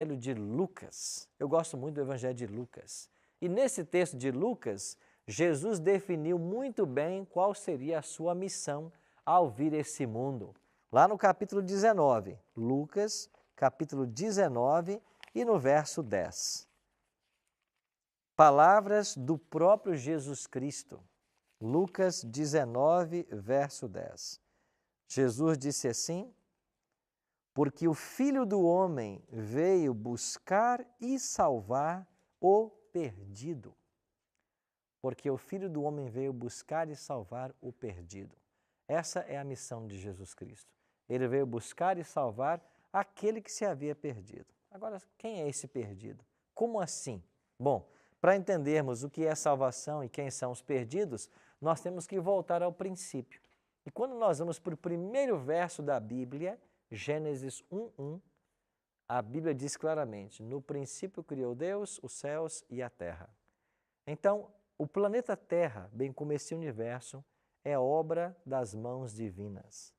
Evangelho de Lucas. Eu gosto muito do Evangelho de Lucas. E nesse texto de Lucas, Jesus definiu muito bem qual seria a sua missão ao vir esse mundo. Lá no capítulo 19, Lucas, capítulo 19 e no verso 10. Palavras do próprio Jesus Cristo. Lucas 19, verso 10. Jesus disse assim: porque o Filho do Homem veio buscar e salvar o perdido. Porque o Filho do Homem veio buscar e salvar o perdido. Essa é a missão de Jesus Cristo. Ele veio buscar e salvar aquele que se havia perdido. Agora, quem é esse perdido? Como assim? Bom, para entendermos o que é salvação e quem são os perdidos, nós temos que voltar ao princípio. E quando nós vamos para o primeiro verso da Bíblia, Gênesis 1:1, a Bíblia diz claramente: no princípio criou Deus os céus e a terra. Então, o planeta Terra, bem como esse universo, é obra das mãos divinas.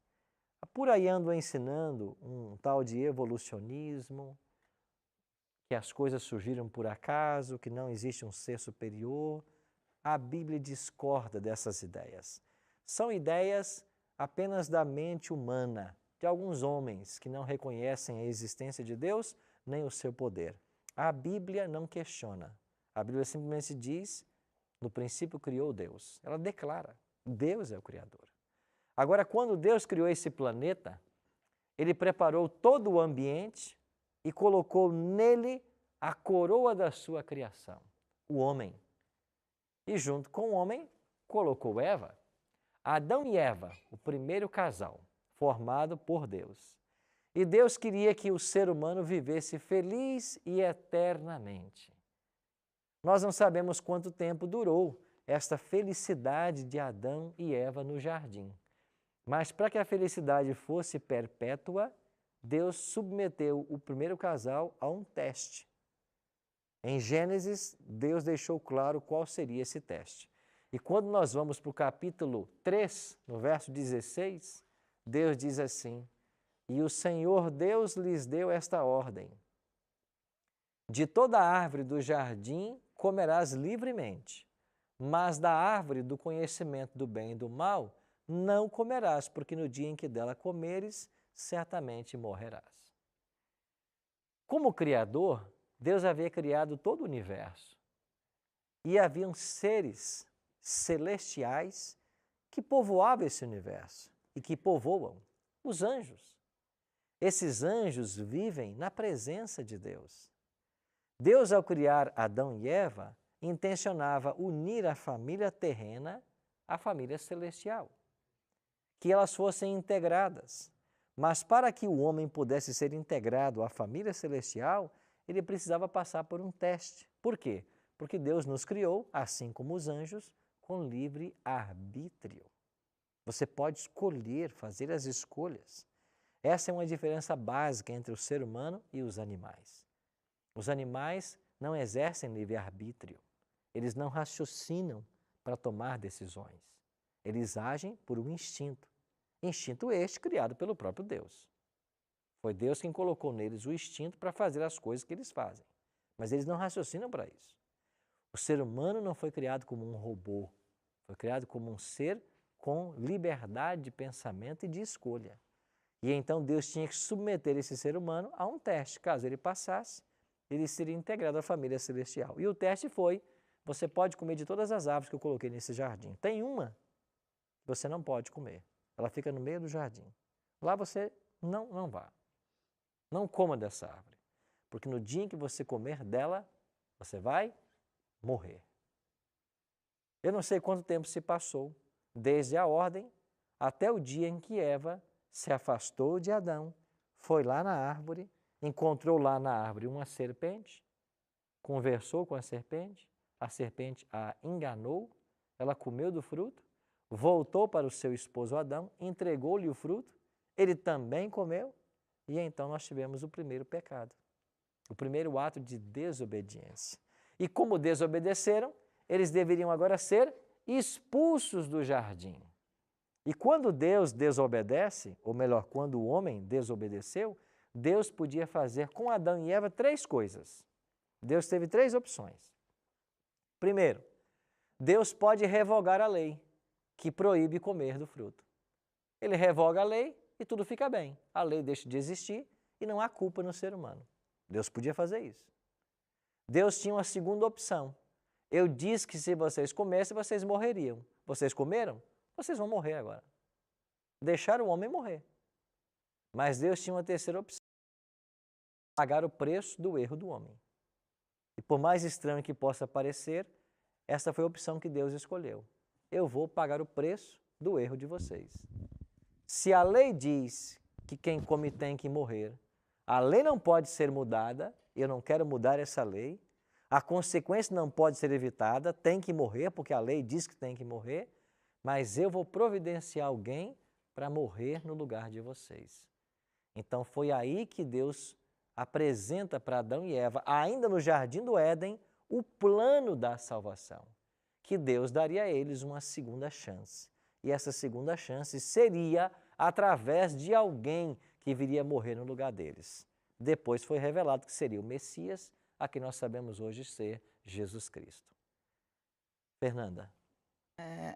Por aí ando ensinando um tal de evolucionismo, que as coisas surgiram por acaso, que não existe um ser superior. A Bíblia discorda dessas ideias. São ideias apenas da mente humana, de alguns homens que não reconhecem a existência de Deus nem o seu poder. A Bíblia não questiona. A Bíblia simplesmente diz: no princípio criou Deus. Ela declara: Deus é o Criador. Agora, quando Deus criou esse planeta, Ele preparou todo o ambiente e colocou nele a coroa da sua criação, o homem. E junto com o homem, colocou Eva. Adão e Eva, o primeiro casal, formado por Deus. E Deus queria que o ser humano vivesse feliz e eternamente. Nós não sabemos quanto tempo durou esta felicidade de Adão e Eva no jardim. Mas para que a felicidade fosse perpétua, Deus submeteu o primeiro casal a um teste. Em Gênesis, Deus deixou claro qual seria esse teste. E quando nós vamos para o capítulo 3, no verso 16, Deus diz assim: e o Senhor Deus lhes deu esta ordem: de toda árvore do jardim comerás livremente, mas da árvore do conhecimento do bem e do mal não comerás, porque no dia em que dela comeres, certamente morrerás. Como Criador, Deus havia criado todo o universo. E haviam seres celestiais que povoavam esse universo e que povoam os anjos. Esses anjos vivem na presença de Deus. Deus, ao criar Adão e Eva, intencionava unir a família terrena à família celestial, que elas fossem integradas. Mas para que o homem pudesse ser integrado à família celestial, ele precisava passar por um teste. Por quê? Porque Deus nos criou, assim como os anjos, com livre arbítrio. Você pode escolher, fazer as escolhas. Essa é uma diferença básica entre o ser humano e os animais. Os animais não exercem livre arbítrio. Eles não raciocinam para tomar decisões. Eles agem por um instinto. Instinto este criado pelo próprio Deus. Foi Deus quem colocou neles o instinto para fazer as coisas que eles fazem. Mas eles não raciocinam para isso. O ser humano não foi criado como um robô. Foi criado como um ser com liberdade de pensamento e de escolha. E então Deus tinha que submeter esse ser humano a um teste. Caso ele passasse, ele seria integrado à família celestial. E o teste foi: você pode comer de todas as árvores que eu coloquei nesse jardim. Tem uma que você não pode comer. Ela fica no meio do jardim. Lá você não vá. Não coma dessa árvore. Porque no dia em que você comer dela, você vai morrer. Eu não sei quanto tempo se passou, desde a ordem até o dia em que Eva se afastou de Adão, foi lá na árvore, encontrou lá na árvore uma serpente, conversou com a serpente a enganou, ela comeu do fruto, voltou para o seu esposo Adão, entregou-lhe o fruto, ele também comeu, e então nós tivemos o primeiro pecado, o primeiro ato de desobediência. E como desobedeceram, eles deveriam agora ser expulsos do jardim. E quando Deus desobedece, ou melhor, quando o homem desobedeceu, Deus podia fazer com Adão e Eva 3 coisas. Deus teve 3 opções. Primeiro, Deus pode revogar a lei que proíbe comer do fruto. Ele revoga a lei e tudo fica bem. A lei deixa de existir e não há culpa no ser humano. Deus podia fazer isso. Deus tinha uma segunda opção. Eu disse que se vocês comessem, vocês morreriam. Vocês comeram? Vocês vão morrer agora. Deixaram o homem morrer. Mas Deus tinha uma terceira opção. Pagar o preço do erro do homem. E por mais estranho que possa parecer, essa foi a opção que Deus escolheu. Eu vou pagar o preço do erro de vocês. Se a lei diz que quem come tem que morrer, a lei não pode ser mudada, eu não quero mudar essa lei, a consequência não pode ser evitada, tem que morrer, porque a lei diz que tem que morrer, mas eu vou providenciar alguém para morrer no lugar de vocês. Então foi aí que Deus apresenta para Adão e Eva, ainda no jardim do Éden, o plano da salvação, que Deus daria a eles uma segunda chance. E essa segunda chance seria através de alguém que viria morrer no lugar deles. Depois foi revelado que seria o Messias, a que nós sabemos hoje ser Jesus Cristo. Fernanda.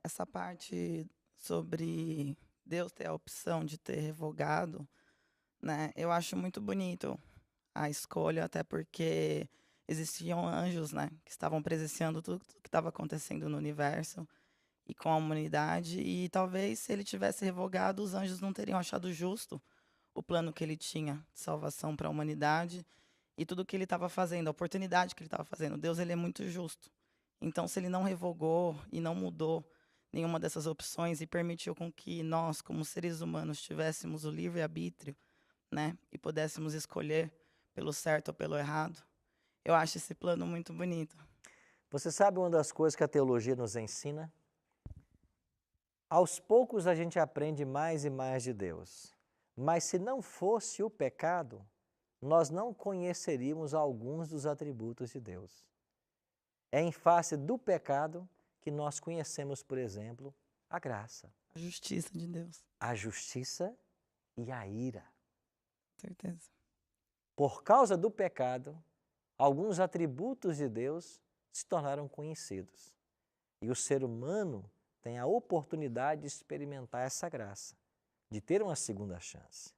Essa parte sobre Deus ter a opção de ter revogado, né? Eu acho muito bonito a escolha, até porque existiam anjos, né, que estavam presenciando tudo que estava acontecendo no universo e com a humanidade, e talvez se ele tivesse revogado, os anjos não teriam achado justo o plano que ele tinha de salvação para a humanidade e tudo que ele estava fazendo, a oportunidade que ele estava fazendo. Deus, ele é muito justo. Então, se ele não revogou e não mudou nenhuma dessas opções e permitiu com que nós, como seres humanos, tivéssemos o livre-arbítrio, né, e pudéssemos escolher pelo certo ou pelo errado, eu acho esse plano muito bonito. Você sabe uma das coisas que a teologia nos ensina? Aos poucos a gente aprende mais e mais de Deus. Mas se não fosse o pecado, nós não conheceríamos alguns dos atributos de Deus. É em face do pecado que nós conhecemos, por exemplo, a graça, A justiça de Deus, a justiça e a ira. com certeza. Por causa do pecado, alguns atributos de Deus se tornaram conhecidos. E o ser humano tem a oportunidade de experimentar essa graça, de ter uma segunda chance.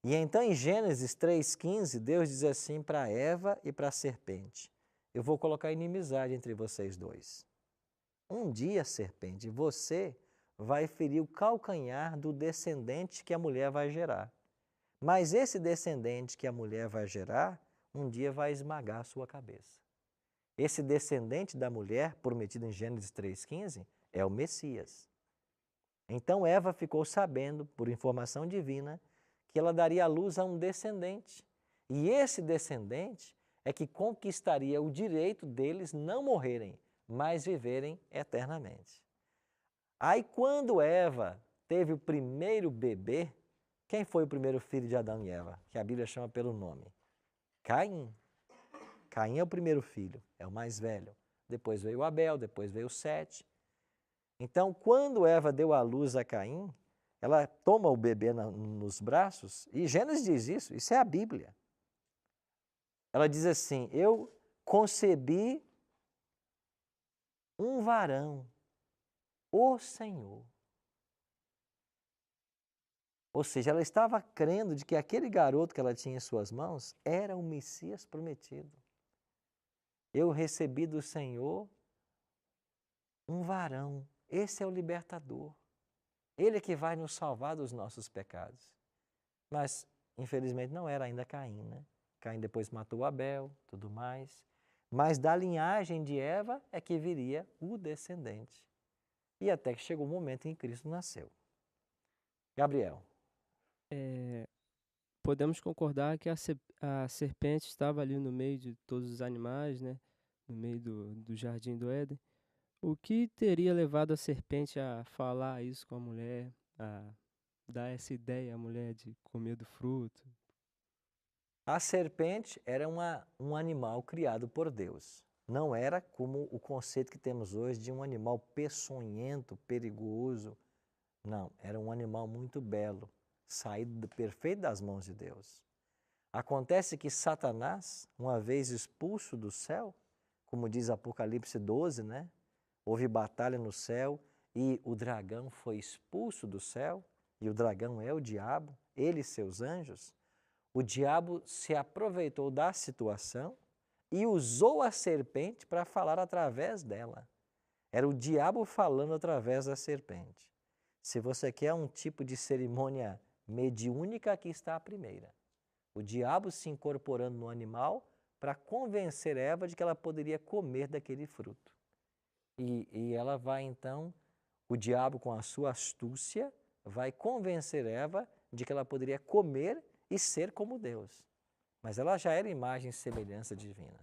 E então em Gênesis 3,15, Deus diz assim para Eva e para a serpente: eu vou colocar inimizade entre vocês dois. Um dia, serpente, você vai ferir o calcanhar do descendente que a mulher vai gerar. Mas esse descendente que a mulher vai gerar, um dia vai esmagar a sua cabeça. Esse descendente da mulher, prometido em Gênesis 3,15, é o Messias. Então Eva ficou sabendo, por informação divina, que ela daria à luz a um descendente. E esse descendente é que conquistaria o direito deles não morrerem, mas viverem eternamente. Aí quando Eva teve o primeiro bebê, quem foi o primeiro filho de Adão e Eva? Que a Bíblia chama pelo nome? Caim. Caim é o primeiro filho, é o mais velho. Depois veio Abel, depois veio Sete. Então, quando Eva deu à luz a Caim, ela toma o bebê nos braços, e Gênesis diz isso é a Bíblia. Ela diz assim: eu concebi um varão, o Senhor. Ou seja, ela estava crendo de que aquele garoto que ela tinha em suas mãos era o Messias prometido. Eu recebi do Senhor um varão, esse é o libertador. Ele é que vai nos salvar dos nossos pecados. Mas, infelizmente, não era ainda Caim, né? Caim depois matou Abel, tudo mais. Mas da linhagem de Eva é que viria o descendente. E até que chegou o momento em que Cristo nasceu. Gabriel. Podemos concordar que a serpente estava ali no meio de todos os animais, né? No meio do jardim do Éden. O que teria levado a serpente a falar isso com a mulher, a dar essa ideia à mulher de comer do fruto? A serpente era um animal criado por Deus. Não era como o conceito que temos hoje de um animal peçonhento, perigoso. Não, era um animal muito belo, saído perfeito das mãos de Deus. Acontece que Satanás, uma vez expulso do céu, como diz Apocalipse 12, né? Houve batalha no céu e o dragão foi expulso do céu, e o dragão é o diabo, ele e seus anjos. O diabo se aproveitou da situação e usou a serpente para falar através dela. Era o diabo falando através da serpente. Se você quer um tipo de cerimônia mediúnica, aqui está a primeira. O diabo se incorporando no animal para convencer Eva de que ela poderia comer daquele fruto. E ela vai então, o diabo com a sua astúcia, vai convencer Eva de que ela poderia comer e ser como Deus. Mas ela já era imagem e semelhança divina.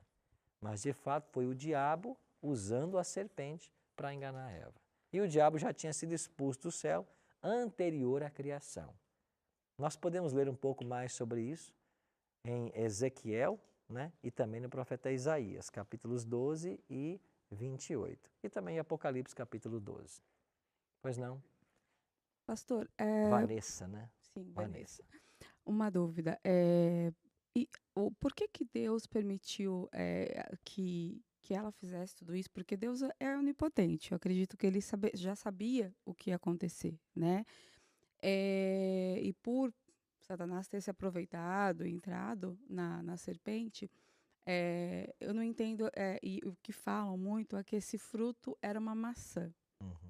Mas de fato foi o diabo usando a serpente para enganar Eva. E o diabo já tinha sido expulso do céu anterior à criação. Nós podemos ler um pouco mais sobre isso em Ezequiel, né? E também no profeta Isaías, capítulos 12 e 28. E também em Apocalipse, capítulo 12. Pois não? Pastor, Vanessa, né? sim, Vanessa. uma dúvida. Por que Deus permitiu que ela fizesse tudo isso? Porque Deus é onipotente. Eu acredito que ele já sabia o que ia acontecer, né? E por Satanás ter se aproveitado e entrado na serpente, eu não entendo. E o que falam muito é que esse fruto era uma maçã,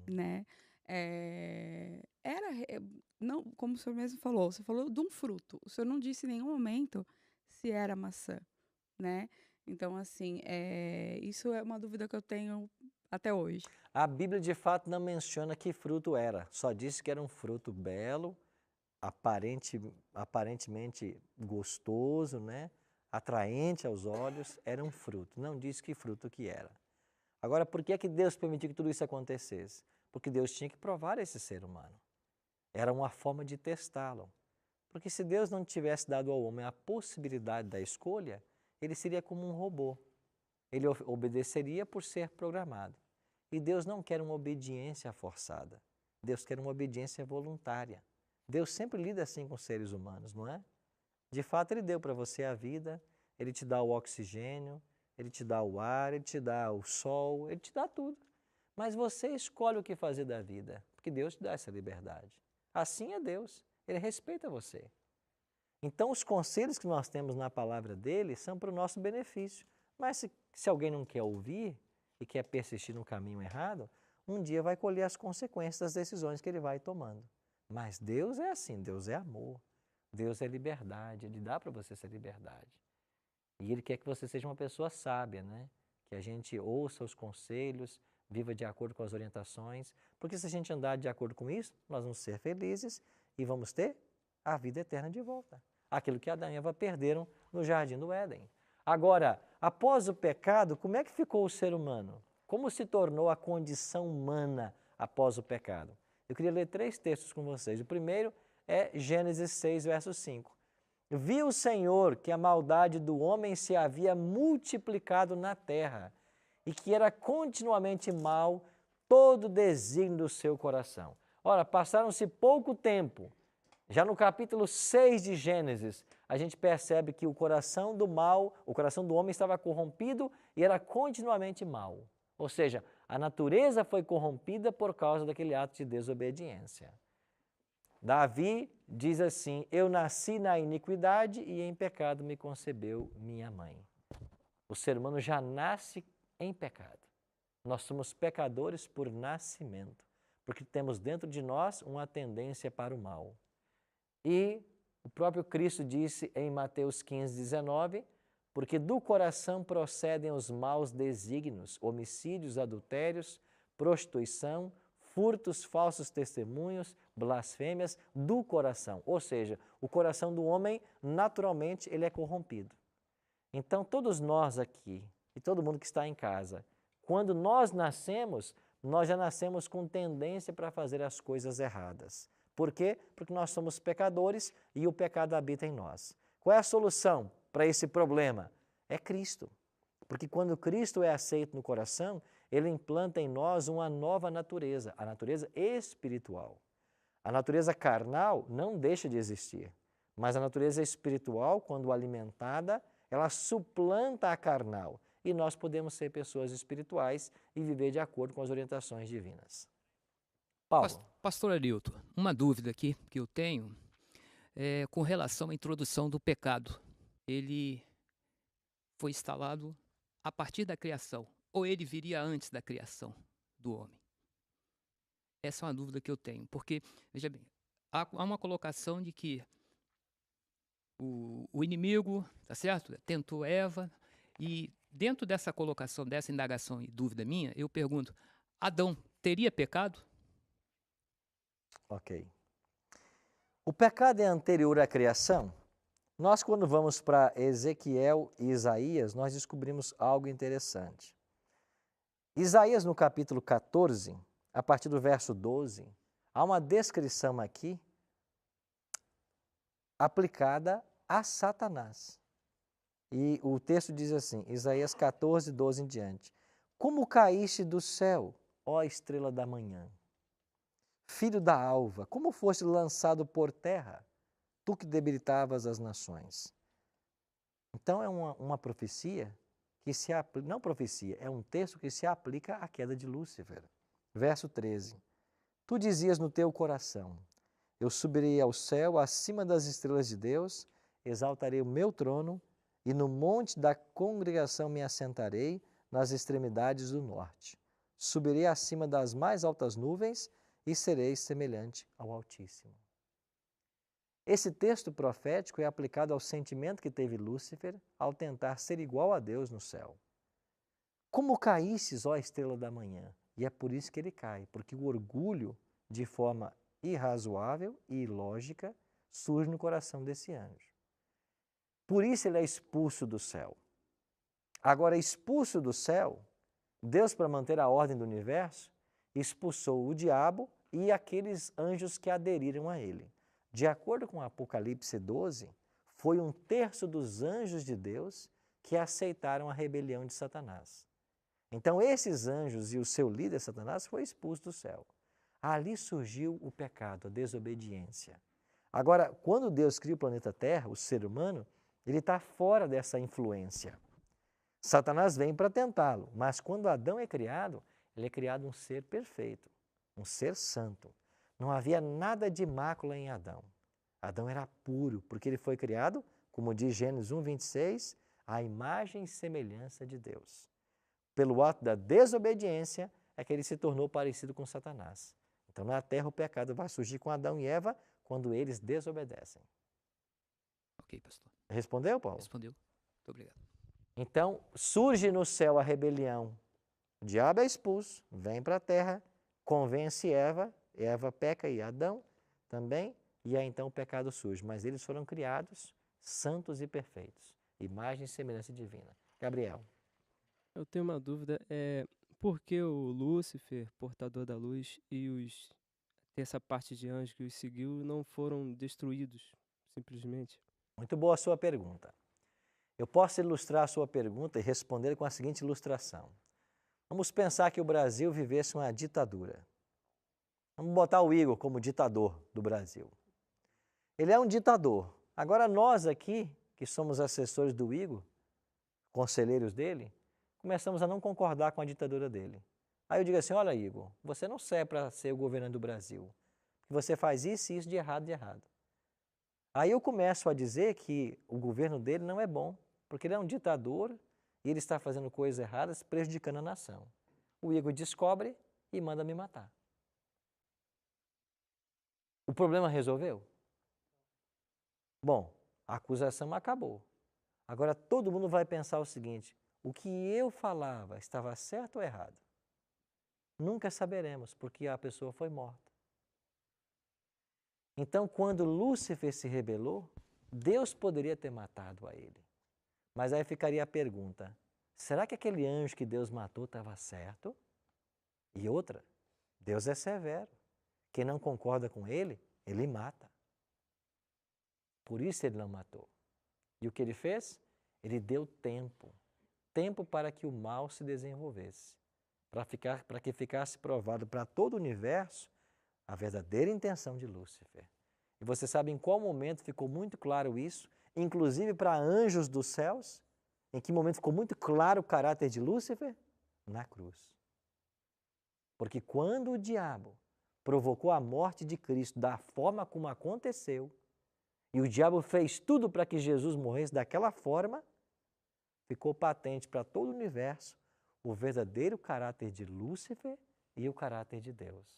né? Não, como o senhor mesmo falou, você falou de um fruto. O senhor não disse em nenhum momento se era maçã, né? Então, assim, isso é uma dúvida que eu tenho até hoje. A Bíblia, de fato, não menciona que fruto era. Só disse que era um fruto belo, aparentemente gostoso, né? Atraente aos olhos, era um fruto. Não disse que fruto que era. Agora, por que é que Deus permitiu que tudo isso acontecesse? Porque Deus tinha que provar esse ser humano. Era uma forma de testá-lo. Porque se Deus não tivesse dado ao homem a possibilidade da escolha, ele seria como um robô. Ele obedeceria por ser programado. E Deus não quer uma obediência forçada. Deus quer uma obediência voluntária. Deus sempre lida assim com os seres humanos, não é? De fato, Ele deu para você a vida, Ele te dá o oxigênio, Ele te dá o ar, Ele te dá o sol, Ele te dá tudo. Mas você escolhe o que fazer da vida, porque Deus te dá essa liberdade. Assim é Deus, Ele respeita você. Então, os conselhos que nós temos na palavra dele são para o nosso benefício. Mas se alguém não quer ouvir e quer persistir no caminho errado, um dia vai colher as consequências das decisões que ele vai tomando. Mas Deus é assim, Deus é amor, Deus é liberdade, Ele dá para você essa liberdade. E Ele quer que você seja uma pessoa sábia, né? Que a gente ouça os conselhos, viva de acordo com as orientações, porque se a gente andar de acordo com isso, nós vamos ser felizes e vamos ter a vida eterna de volta. Aquilo que Adão e Eva perderam no Jardim do Éden. Agora, após o pecado, como é que ficou o ser humano? Como se tornou a condição humana após o pecado? Eu queria ler 3 textos com vocês. O primeiro é Gênesis 6, verso 5. Viu o Senhor que a maldade do homem se havia multiplicado na terra e que era continuamente mal todo o desígnio do seu coração. Ora, passaram-se pouco tempo. Já no capítulo 6 de Gênesis, a gente percebe que o coração do homem estava corrompido e era continuamente mal. Ou seja, a natureza foi corrompida por causa daquele ato de desobediência. Davi diz assim: eu nasci na iniquidade e em pecado me concebeu minha mãe. O ser humano já nasce em pecado. Nós somos pecadores por nascimento, porque temos dentro de nós uma tendência para o mal. E o próprio Cristo disse em Mateus 15, 19, porque do coração procedem os maus desígnios, homicídios, adultérios, prostituição, furtos, falsos testemunhos, blasfêmias, do coração. Ou seja, o coração do homem, naturalmente, ele é corrompido. Então, todos nós aqui, e todo mundo que está em casa, quando nós nascemos, nós já nascemos com tendência para fazer as coisas erradas. Por quê? Porque nós somos pecadores e o pecado habita em nós. Qual é a solução para esse problema? É Cristo. Porque quando Cristo é aceito no coração, Ele implanta em nós uma nova natureza, a natureza espiritual. A natureza carnal não deixa de existir, Mas a natureza espiritual, quando alimentada, ela suplanta a carnal. E nós podemos ser pessoas espirituais e viver de acordo com as orientações divinas. Paulo. Pastor Arilton, uma dúvida aqui que eu tenho é com relação à introdução do pecado. Ele foi instalado a partir da criação, ou ele viria antes da criação do homem? Essa é uma dúvida que eu tenho, porque, veja bem, há uma colocação de que o inimigo, tá certo? Tentou Eva, e dentro dessa colocação, dessa indagação e dúvida minha, eu pergunto, Adão teria pecado? Ok. O pecado é anterior à criação? Nós, quando vamos para Ezequiel e Isaías, nós descobrimos algo interessante. Isaías, no capítulo 14, a partir do verso 12, há uma descrição aqui aplicada a Satanás. E o texto diz assim, Isaías 14, 12 em diante. Como caíste do céu, ó estrela da manhã, filho da alva, como foste lançado por terra, tu que debilitavas as nações. Então é uma profecia que se aplica, não profecia, é um texto que se aplica à queda de Lúcifer. Verso 13. Tu dizias no teu coração, eu subirei ao céu, acima das estrelas de Deus, exaltarei o meu trono, e no monte da congregação me assentarei, nas extremidades do norte. Subirei acima das mais altas nuvens, e serei semelhante ao Altíssimo. Esse texto profético é aplicado ao sentimento que teve Lúcifer ao tentar ser igual a Deus no céu. Como caístes, ó estrela da manhã? E é por isso que ele cai, porque o orgulho, de forma irrazoável e ilógica, surge no coração desse anjo. Por isso ele é expulso do céu. Agora, expulso do céu, Deus, para manter a ordem do universo, expulsou o diabo e aqueles anjos que aderiram a ele. De acordo com Apocalipse 12, foi 1/3 dos anjos de Deus que aceitaram a rebelião de Satanás. Então, esses anjos e o seu líder, Satanás, foi expulso do céu. Ali surgiu o pecado, a desobediência. Agora, quando Deus cria o planeta Terra, o ser humano, ele está fora dessa influência. Satanás vem para tentá-lo, mas quando Adão é criado, ele é criado um ser perfeito, um ser santo. Não havia nada de mácula em Adão. Adão era puro, porque ele foi criado, como diz Gênesis 1:26, à imagem e semelhança de Deus. Pelo ato da desobediência é que ele se tornou parecido com Satanás. Então, na terra, o pecado vai surgir com Adão e Eva quando eles desobedecem. Ok, pastor. Respondeu, Paulo? Respondeu. Muito obrigado. Então, surge no céu a rebelião. O diabo é expulso, vem para a terra, convence Eva, Eva peca e Adão também, e aí então o pecado surge. Mas eles foram criados santos e perfeitos, imagem e semelhança divina. Gabriel. Eu tenho uma dúvida, por que o Lúcifer, portador da luz, e essa parte de anjo que os seguiu não foram destruídos, simplesmente? Muito boa a sua pergunta. Eu posso ilustrar a sua pergunta e responder com a seguinte ilustração. Vamos pensar que o Brasil vivesse uma ditadura. Vamos botar o Igor como ditador do Brasil. Ele é um ditador. Agora nós aqui, que somos assessores do Igor, conselheiros dele, começamos a não concordar com a ditadura dele. Aí eu digo assim, olha Igor, você não serve para ser o governante do Brasil. Você faz isso e isso de errado. Aí eu começo a dizer que o governo dele não é bom, porque ele é um ditador e ele está fazendo coisas erradas, prejudicando a nação. O Igor descobre e manda me matar. O problema resolveu? Bom, a acusação acabou. Agora todo mundo vai pensar o seguinte, o que eu falava estava certo ou errado? Nunca saberemos, porque a pessoa foi morta. Então, quando Lúcifer se rebelou, Deus poderia ter matado a ele. Mas aí ficaria a pergunta, será que aquele anjo que Deus matou estava certo? E outra, Deus é severo. Quem não concorda com ele, ele mata. Por isso ele não matou. E o que ele fez? Ele deu tempo. Tempo para que o mal se desenvolvesse. Para que ficasse provado para todo o universo a verdadeira intenção de Lúcifer. E você sabe em qual momento ficou muito claro isso? Inclusive para anjos dos céus? Em que momento ficou muito claro o caráter de Lúcifer? Na cruz. Porque quando o diabo provocou a morte de Cristo da forma como aconteceu, e o diabo fez tudo para que Jesus morresse daquela forma, ficou patente para todo o universo o verdadeiro caráter de Lúcifer e o caráter de Deus.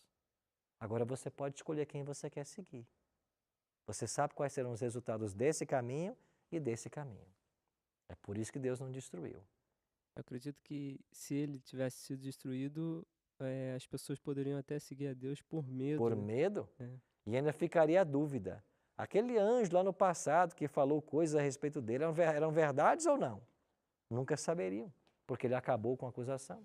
Agora você pode escolher quem você quer seguir. Você sabe quais serão os resultados desse caminho e desse caminho. É por isso que Deus não destruiu. Eu acredito que se ele tivesse sido destruído, as pessoas poderiam até seguir a Deus por medo. Por né? medo? É. E ainda ficaria a dúvida. Aquele anjo lá no passado que falou coisas a respeito dele, eram verdades ou não? Nunca saberiam, porque ele acabou com a acusação.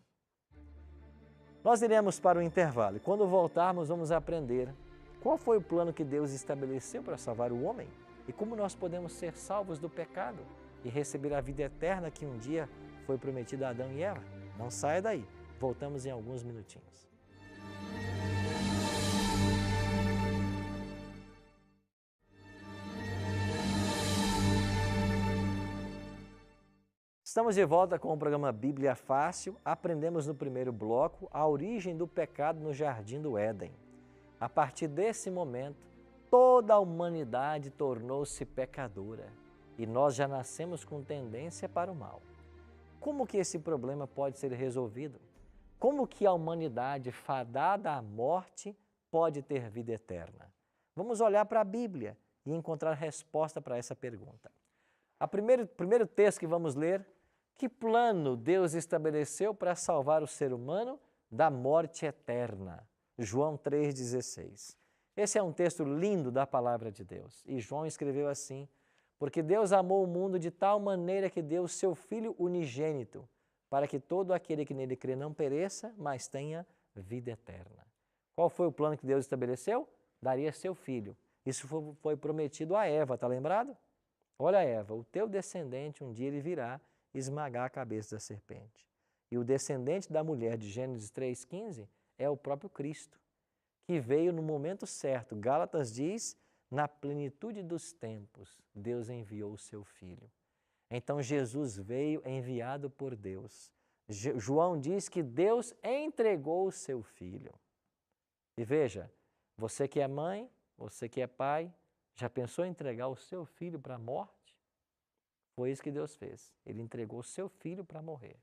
Nós iremos para o intervalo e quando voltarmos vamos aprender qual foi o plano que Deus estabeleceu para salvar o homem e como nós podemos ser salvos do pecado e receber a vida eterna que um dia foi prometida a Adão e Eva. Não saia daí, voltamos em alguns minutinhos. Estamos de volta com o programa Bíblia Fácil. Aprendemos no primeiro bloco a origem do pecado no Jardim do Éden. A partir desse momento, toda a humanidade tornou-se pecadora e nós já nascemos com tendência para o mal. Como que esse problema pode ser resolvido? Como que a humanidade fadada à morte pode ter vida eterna? Vamos olhar para a Bíblia e encontrar resposta para essa pergunta. O primeiro texto que vamos ler: que plano Deus estabeleceu para salvar o ser humano da morte eterna? João 3,16. Esse é um texto lindo da palavra de Deus. E João escreveu assim: porque Deus amou o mundo de tal maneira que deu o seu Filho unigênito, para que todo aquele que nele crê não pereça, mas tenha vida eterna. Qual foi o plano que Deus estabeleceu? Daria seu Filho. Isso foi prometido a Eva, está lembrado? Olha, Eva, o teu descendente um dia ele virá esmagar a cabeça da serpente. E o descendente da mulher de Gênesis 3,15 é o próprio Cristo, que veio no momento certo. Gálatas diz, na plenitude dos tempos, Deus enviou o seu Filho. Então Jesus veio enviado por Deus. João diz que Deus entregou o seu Filho. E veja, você que é mãe, você que é pai, já pensou em entregar o seu filho para a morte? Foi isso que Deus fez. Ele entregou o seu filho para morrer.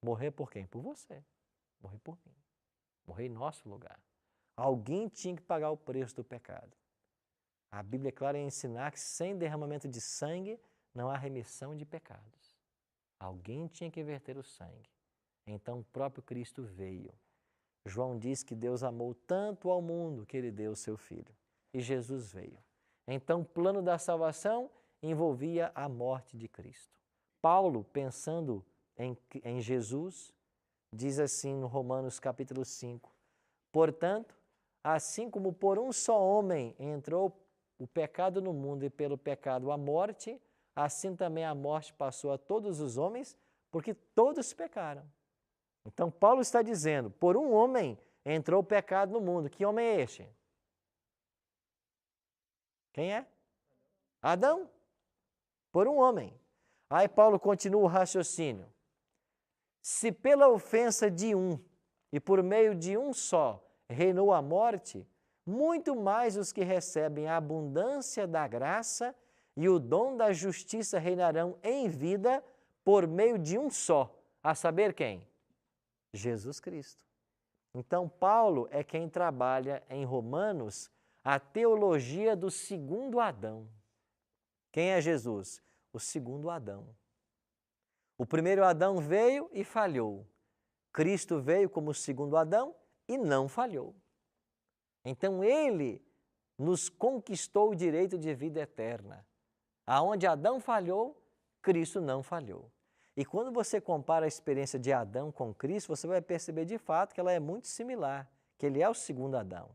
Morrer por quem? Por você. Morrer por mim. Morrer em nosso lugar. Alguém tinha que pagar o preço do pecado. A Bíblia é clara em ensinar que sem derramamento de sangue não há remissão de pecados. Alguém tinha que verter o sangue. Então o próprio Cristo veio. João diz que Deus amou tanto ao mundo que ele deu o seu filho. E Jesus veio. Então o plano da salvação envolvia a morte de Cristo. Paulo, pensando em Jesus, diz assim no Romanos capítulo 5, portanto, assim como por um só homem entrou o pecado no mundo e pelo pecado a morte, assim também a morte passou a todos os homens, porque todos pecaram. Então Paulo está dizendo, por um homem entrou o pecado no mundo. Que homem é este? Quem é? Adão. Por um homem. Aí Paulo continua o raciocínio. Se pela ofensa de um e por meio de um só reinou a morte, muito mais os que recebem a abundância da graça e o dom da justiça reinarão em vida por meio de um só, a saber quem? Jesus Cristo. Então Paulo é quem trabalha em Romanos a teologia do segundo Adão. Quem é Jesus? O segundo Adão. O primeiro Adão veio e falhou. Cristo veio como o segundo Adão e não falhou. Então ele nos conquistou o direito de vida eterna. Aonde Adão falhou, Cristo não falhou. E quando você compara a experiência de Adão com Cristo, você vai perceber de fato que ela é muito similar, que ele é o segundo Adão.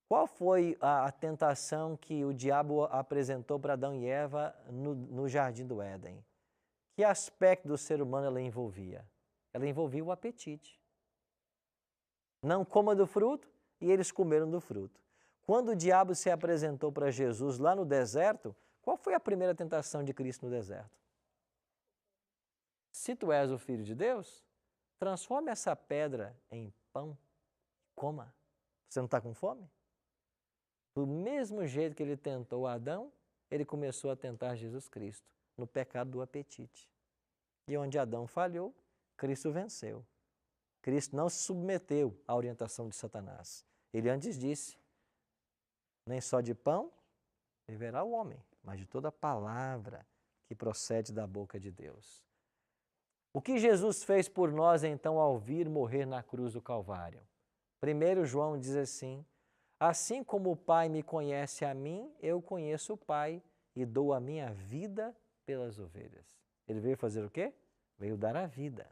Qual foi a tentação que o diabo apresentou para Adão e Eva no Jardim do Éden? Que aspecto do ser humano ela envolvia? Ela envolvia o apetite. Não coma do fruto, e eles comeram do fruto. Quando o diabo se apresentou para Jesus lá no deserto, qual foi a primeira tentação de Cristo no deserto? Se tu és o Filho de Deus, transforme essa pedra em pão, coma. Você não está com fome? Do mesmo jeito que ele tentou Adão, ele começou a tentar Jesus Cristo, no pecado do apetite. E onde Adão falhou, Cristo venceu. Cristo não se submeteu à orientação de Satanás. Ele antes disse, nem só de pão viverá o homem, mas de toda palavra que procede da boca de Deus. O que Jesus fez por nós, então, ao vir morrer na cruz do Calvário? 1 João diz assim como o Pai me conhece a mim, eu conheço o Pai e dou a minha vida pelas ovelhas. Ele veio fazer o quê? Veio dar a vida.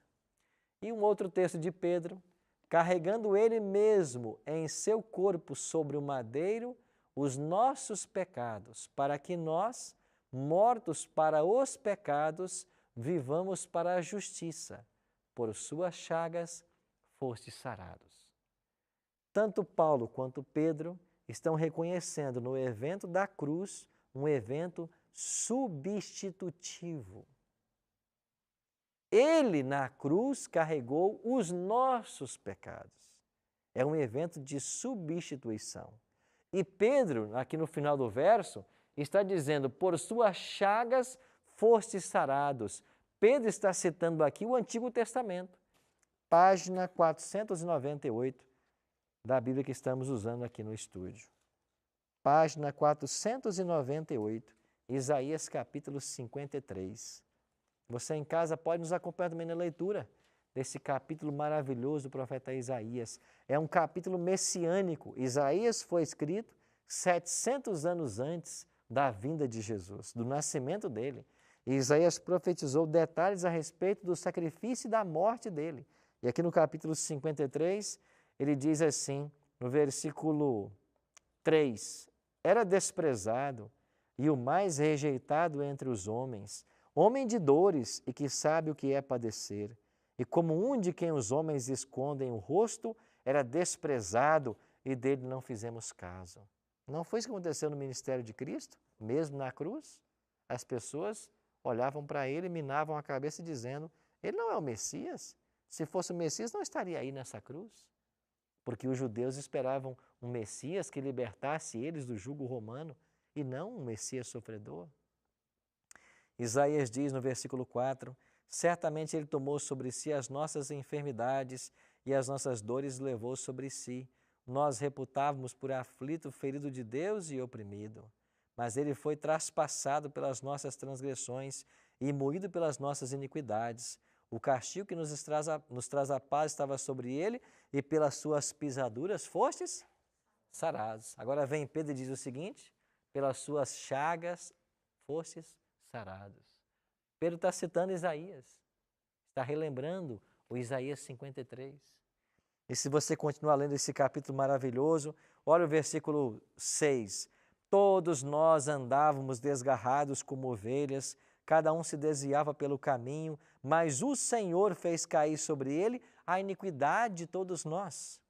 E um outro texto de Pedro, carregando ele mesmo em seu corpo sobre o madeiro, os nossos pecados, para que nós, mortos para os pecados, vivamos para a justiça. Por suas chagas fostes sarados. Tanto Paulo quanto Pedro estão reconhecendo no evento da cruz um evento substitutivo. Ele, na cruz, carregou os nossos pecados. É um evento de substituição. E Pedro, aqui no final do verso, está dizendo, por suas chagas fostes sarados. Pedro está citando aqui o Antigo Testamento, página 498 da Bíblia que estamos usando aqui no estúdio. Página 498, Isaías capítulo 53. Você em casa pode nos acompanhar também na leitura desse capítulo maravilhoso do profeta Isaías. É um capítulo messiânico. Isaías foi escrito 700 anos antes da vinda de Jesus, do nascimento dele. E Isaías profetizou detalhes a respeito do sacrifício e da morte dele. E aqui no capítulo 53, ele diz assim, no versículo 3, era desprezado e o mais rejeitado entre os homens, homem de dores e que sabe o que é padecer. E como um de quem os homens escondem o rosto, era desprezado e dele não fizemos caso. Não foi isso que aconteceu no ministério de Cristo? Mesmo na cruz? As pessoas olhavam para ele, minavam a cabeça dizendo, ele não é o Messias? Se fosse o Messias, não estaria aí nessa cruz. Porque os judeus esperavam um Messias que libertasse eles do jugo romano e não um Messias sofredor. Isaías diz no versículo 4, certamente ele tomou sobre si as nossas enfermidades e as nossas dores levou sobre si. Nós reputávamos por aflito, ferido de Deus e oprimido. Mas ele foi traspassado pelas nossas transgressões e moído pelas nossas iniquidades. O castigo que nos traz a paz estava sobre ele e pelas suas pisaduras fostes sarados. Agora vem Pedro e diz o seguinte, pelas suas chagas fostes sarados. Pedro está citando Isaías, está relembrando o Isaías 53. E se você continuar lendo esse capítulo maravilhoso, olha o versículo 6. Todos nós andávamos desgarrados como ovelhas, cada um se desviava pelo caminho, mas o Senhor fez cair sobre ele a iniquidade de todos nós.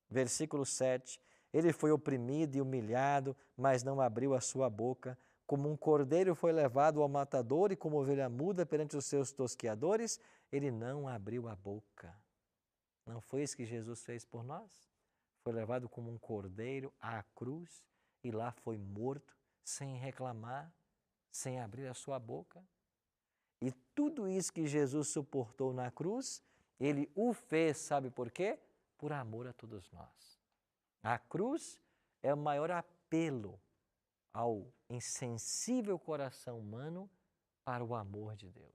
Versículo 7. Ele foi oprimido e humilhado, mas não abriu a sua boca. Como um cordeiro foi levado ao matador e como ovelha muda perante os seus tosqueadores, ele não abriu a boca. Não foi isso que Jesus fez por nós? Foi levado como um cordeiro à cruz e lá foi morto, sem reclamar, sem abrir a sua boca. E tudo isso que Jesus suportou na cruz, ele o fez, sabe por quê? Por amor a todos nós. A cruz é o maior apelo ao insensível coração humano para o amor de Deus.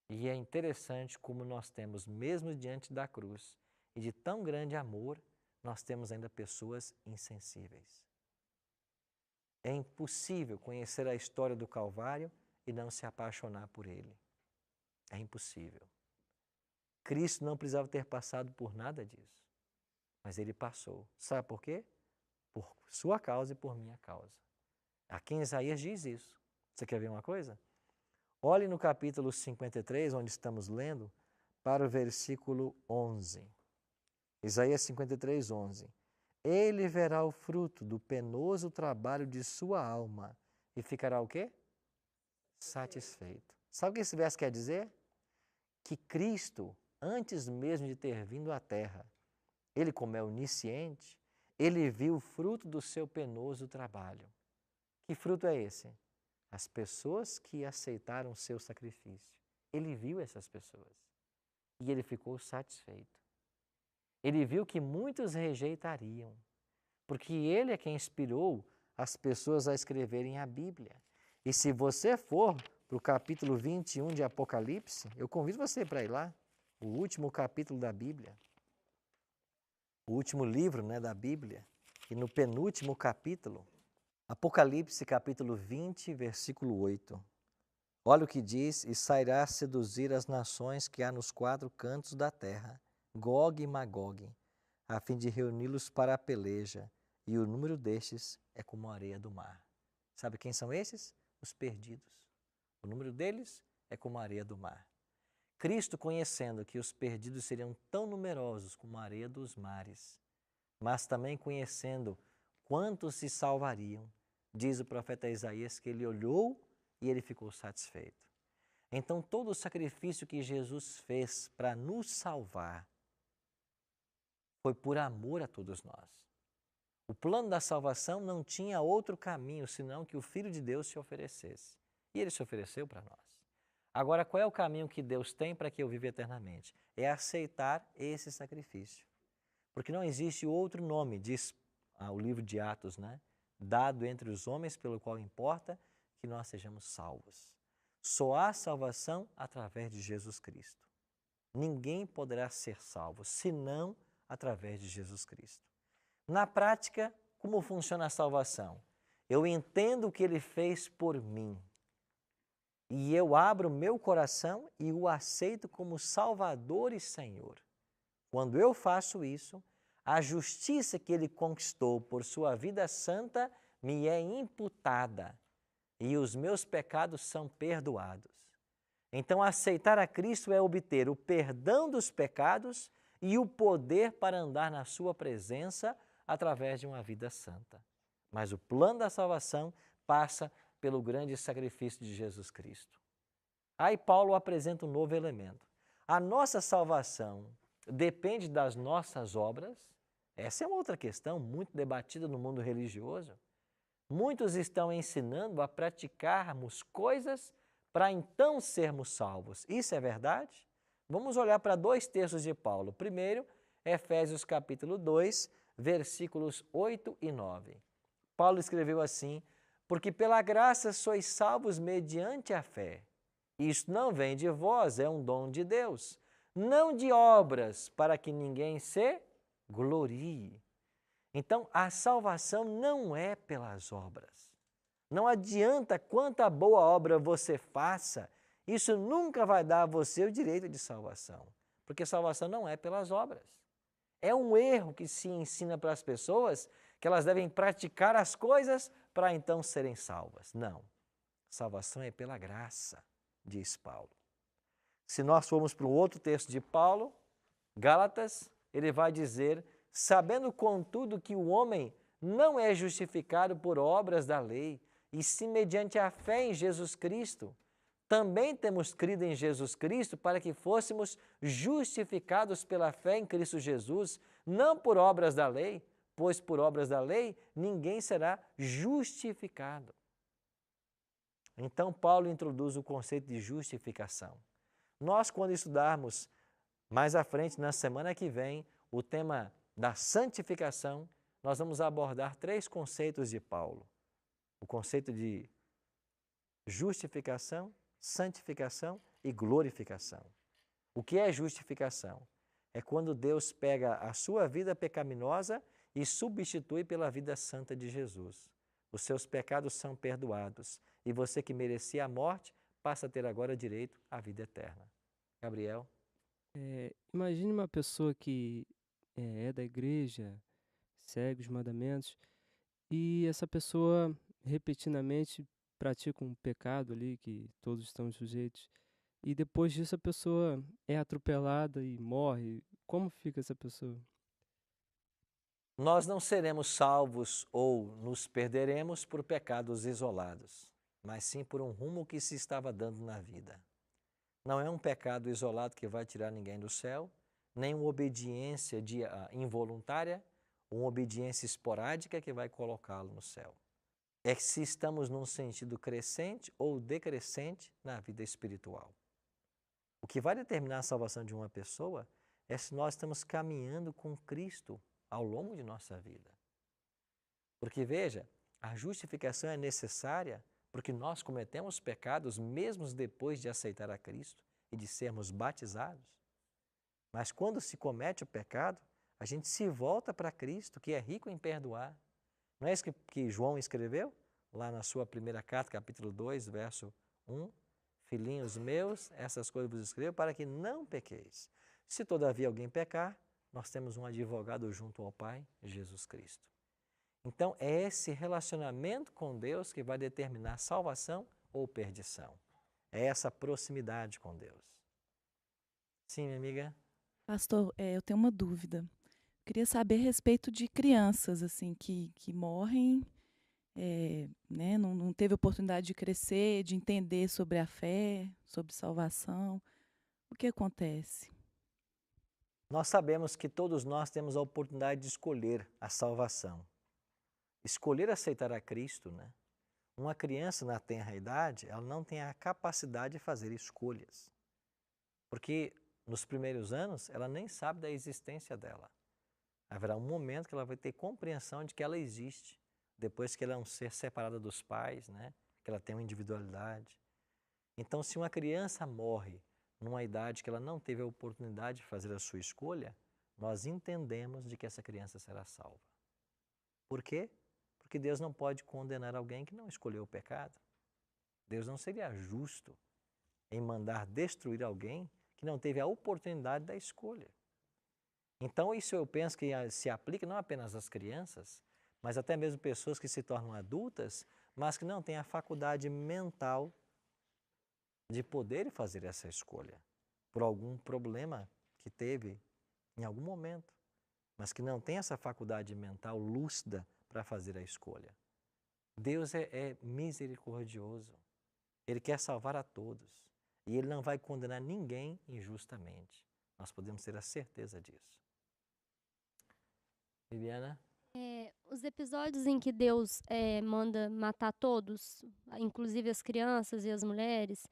E é interessante como nós temos, mesmo diante da cruz e de tão grande amor, nós temos ainda pessoas insensíveis. É impossível conhecer a história do Calvário e não se apaixonar por ele. É impossível. Cristo não precisava ter passado por nada disso, mas ele passou. Sabe por quê? Por sua causa e por minha causa. Aqui em Isaías diz isso. Você quer ver uma coisa? Olhe no capítulo 53, onde estamos lendo, para o versículo 11. Isaías 53, 11. ele verá o fruto do penoso trabalho de sua alma e ficará o quê? Satisfeito. Sabe o que esse verso quer dizer? Que Cristo, antes mesmo de ter vindo à terra, ele, como é onisciente, ele viu o fruto do seu penoso trabalho. Que fruto é esse? As pessoas que aceitaram o seu sacrifício. Ele viu essas pessoas e ele ficou satisfeito. Ele viu que muitos rejeitariam, porque ele é quem inspirou as pessoas a escreverem a Bíblia. E se você for para o capítulo 21 de Apocalipse, eu convido você para ir lá, o último capítulo da Bíblia, o último livro, da Bíblia, e no penúltimo capítulo, Apocalipse capítulo 20, versículo 8. Olha o que diz: e sairá a seduzir as nações que há nos 4 cantos da terra, Gog e Magog, a fim de reuni-los para a peleja, e o número destes é como a areia do mar. Sabe quem são esses? Os perdidos. O número deles é como a areia do mar. Cristo, conhecendo que os perdidos seriam tão numerosos como a areia dos mares, mas também conhecendo quantos se salvariam, diz o profeta Isaías que ele olhou e ele ficou satisfeito. Então, todo o sacrifício que Jesus fez para nos salvar foi por amor a todos nós. O plano da salvação não tinha outro caminho senão que o Filho de Deus se oferecesse. E ele se ofereceu para nós. Agora, qual é o caminho que Deus tem para que eu viva eternamente? É aceitar esse sacrifício. Porque não existe outro nome, diz o livro de Atos, dado entre os homens pelo qual importa que nós sejamos salvos. Só há salvação através de Jesus Cristo. Ninguém poderá ser salvo senão através de Jesus Cristo. Na prática, como funciona a salvação? Eu entendo o que Ele fez por mim e eu abro meu coração e o aceito como Salvador e Senhor. Quando eu faço isso, a justiça que Ele conquistou por sua vida santa me é imputada e os meus pecados são perdoados. Então, aceitar a Cristo é obter o perdão dos pecados e o poder para andar na sua presença através de uma vida santa. Mas o plano da salvação passa pelo grande sacrifício de Jesus Cristo. Aí Paulo apresenta um novo elemento. A nossa salvação depende das nossas obras? Essa é uma outra questão muito debatida no mundo religioso. Muitos estão ensinando a praticarmos coisas para então sermos salvos. Isso é verdade? Vamos olhar para 2 textos de Paulo. Primeiro, Efésios capítulo 2, versículos 8 e 9. Paulo escreveu assim: porque pela graça sois salvos mediante a fé. Isto não vem de vós, é um dom de Deus, não de obras, para que ninguém se glorie. Então, a salvação não é pelas obras. Não adianta quanta boa obra você faça, isso nunca vai dar a você o direito de salvação, porque salvação não é pelas obras. É um erro que se ensina para as pessoas que elas devem praticar as coisas para então serem salvas. Não. Salvação é pela graça, diz Paulo. Se nós formos para um outro texto de Paulo, Gálatas, ele vai dizer: sabendo contudo que o homem não é justificado por obras da lei, e sim mediante a fé em Jesus Cristo, também temos crido em Jesus Cristo para que fôssemos justificados pela fé em Cristo Jesus, não por obras da lei, pois por obras da lei ninguém será justificado. Então, Paulo introduz o conceito de justificação. Nós, quando estudarmos mais à frente, na semana que vem, o tema da santificação, nós vamos abordar 3 conceitos de Paulo. O conceito de justificação, santificação e glorificação. O que é justificação? É quando Deus pega a sua vida pecaminosa e substitui pela vida santa de Jesus. Os seus pecados são perdoados e você que merecia a morte passa a ter agora direito à vida eterna. Gabriel? Imagine uma pessoa que é da igreja, segue os mandamentos, e essa pessoa repetidamente pratica um pecado ali que todos estão sujeitos, e depois disso a pessoa é atropelada e morre. Como fica essa pessoa? Nós não seremos salvos ou nos perderemos por pecados isolados, mas sim por um rumo que se estava dando na vida. Não é um pecado isolado que vai tirar ninguém do céu, nem uma obediência involuntária, uma obediência esporádica que vai colocá-lo no céu. É que se estamos num sentido crescente ou decrescente na vida espiritual. O que vai determinar a salvação de uma pessoa é se nós estamos caminhando com Cristo ao longo de nossa vida. Porque, veja, a justificação é necessária porque nós cometemos pecados mesmo depois de aceitar a Cristo e de sermos batizados. Mas quando se comete o pecado, a gente se volta para Cristo, que é rico em perdoar. Não é isso que João escreveu? Lá na sua primeira carta, capítulo 2, verso 1. Filhinhos meus, essas coisas vos escrevo para que não pequeis. Se todavia alguém pecar, nós temos um advogado junto ao Pai, Jesus Cristo. Então, é esse relacionamento com Deus que vai determinar salvação ou perdição. É essa proximidade com Deus. Sim, minha amiga? Pastor, eu tenho uma dúvida. Queria saber a respeito de crianças assim que morrem, né, não teve oportunidade de crescer, de entender sobre a fé, sobre salvação. O que acontece? Nós sabemos que todos nós temos a oportunidade de escolher a salvação. Escolher aceitar a Cristo, né? Uma criança na tenra idade, ela não tem a capacidade de fazer escolhas. Porque nos primeiros anos, ela nem sabe da existência dela. Haverá um momento que ela vai ter compreensão de que ela existe, depois que ela é um ser separado dos pais, né? Que ela tem uma individualidade. Então, se uma criança morre numa idade que ela não teve a oportunidade de fazer a sua escolha, nós entendemos de que essa criança será salva. Por quê? Porque Deus não pode condenar alguém que não escolheu o pecado. Deus não seria justo em mandar destruir alguém que não teve a oportunidade da escolha. Então, isso eu penso que se aplica não apenas às crianças, mas até mesmo pessoas que se tornam adultas, mas que não têm a faculdade mental de poder fazer essa escolha, por algum problema que teve em algum momento, mas que não tem essa faculdade mental lúcida para fazer a escolha. Deus é misericordioso. Ele quer salvar a todos. E Ele não vai condenar ninguém injustamente. Nós podemos ter a certeza disso. Viviana? Os episódios em que Deus manda matar todos, inclusive as crianças e as mulheres,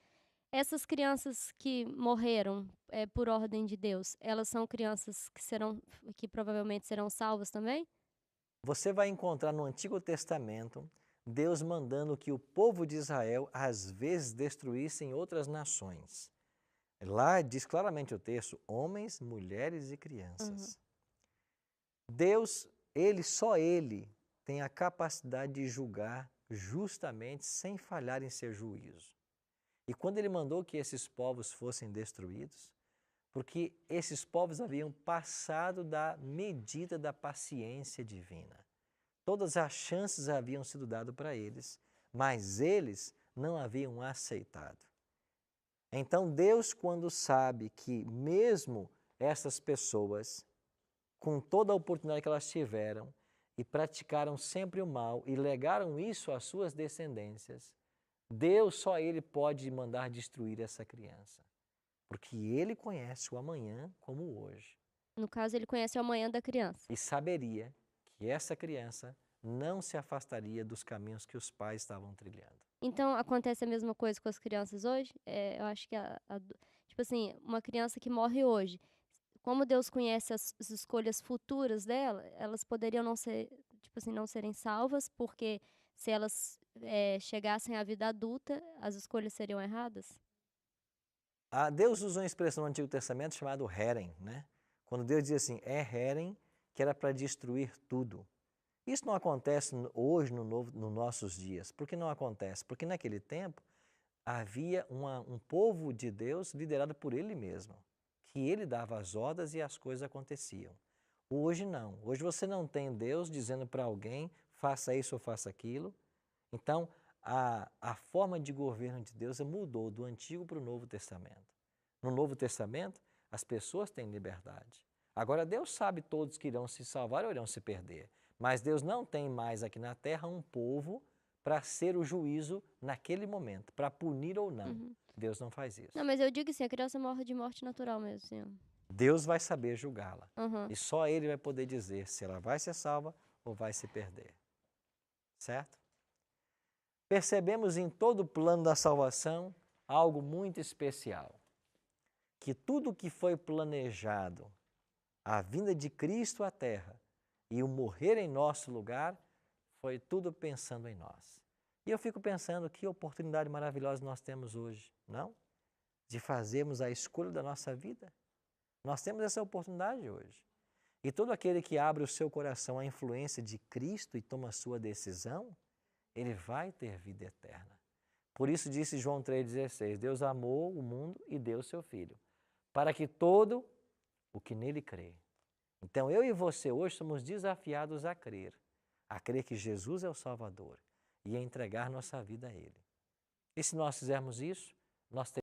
essas crianças que morreram por ordem de Deus, elas são crianças que provavelmente serão salvas também? Você vai encontrar no Antigo Testamento Deus mandando que o povo de Israel às vezes destruíssem outras nações. Lá diz claramente o texto, homens, mulheres e crianças. Deus, só Ele tem a capacidade de julgar justamente sem falhar em seu juízo. E quando Ele mandou que esses povos fossem destruídos, porque esses povos haviam passado da medida da paciência divina. Todas as chances haviam sido dadas para eles, mas eles não haviam aceitado. Então Deus, quando sabe que mesmo essas pessoas, com toda a oportunidade que elas tiveram, e praticaram sempre o mal e legaram isso às suas descendências, Deus, só Ele pode mandar destruir essa criança. Porque Ele conhece o amanhã como o hoje. No caso, Ele conhece o amanhã da criança. E saberia que essa criança não se afastaria dos caminhos que os pais estavam trilhando. Então, acontece a mesma coisa com as crianças hoje? Eu acho que, tipo assim, uma criança que morre hoje, como Deus conhece as escolhas futuras dela, elas poderiam não ser, tipo assim, não serem salvas, porque se elas chegassem à vida adulta, as escolhas seriam erradas? Deus usou uma expressão no Antigo Testamento chamada herem, né? Quando Deus diz assim, herem, que era para destruir tudo. Isso não acontece hoje nos nossos dias. Por que não acontece? Porque naquele tempo havia um povo de Deus liderado por Ele mesmo, que Ele dava as ordens e as coisas aconteciam. Hoje não. Hoje você não tem Deus dizendo para alguém, faça isso ou faça aquilo. Então, a forma de governo de Deus mudou do Antigo para o Novo Testamento. No Novo Testamento, as pessoas têm liberdade. Agora, Deus sabe todos que irão se salvar ou irão se perder. Mas Deus não tem mais aqui na terra um povo para ser o juízo naquele momento, para punir ou não. Uhum. Deus não faz isso. Não, mas eu digo assim, a criança morre de morte natural mesmo, assim. Deus vai saber julgá-la. Uhum. E só Ele vai poder dizer se ela vai ser salva ou vai se perder. Certo? Percebemos em todo o plano da salvação algo muito especial. Que tudo que foi planejado, a vinda de Cristo à terra e o morrer em nosso lugar, foi tudo pensando em nós. E eu fico pensando que oportunidade maravilhosa nós temos hoje, não? De fazermos a escolha da nossa vida. Nós temos essa oportunidade hoje. E todo aquele que abre o seu coração à influência de Cristo e toma a sua decisão, ele vai ter vida eterna. Por isso disse João 3,16, Deus amou o mundo e deu o seu Filho, para que todo o que nele crê. Então eu e você hoje somos desafiados a crer que Jesus é o Salvador e a entregar nossa vida a Ele. E se nós fizermos isso, nós teremos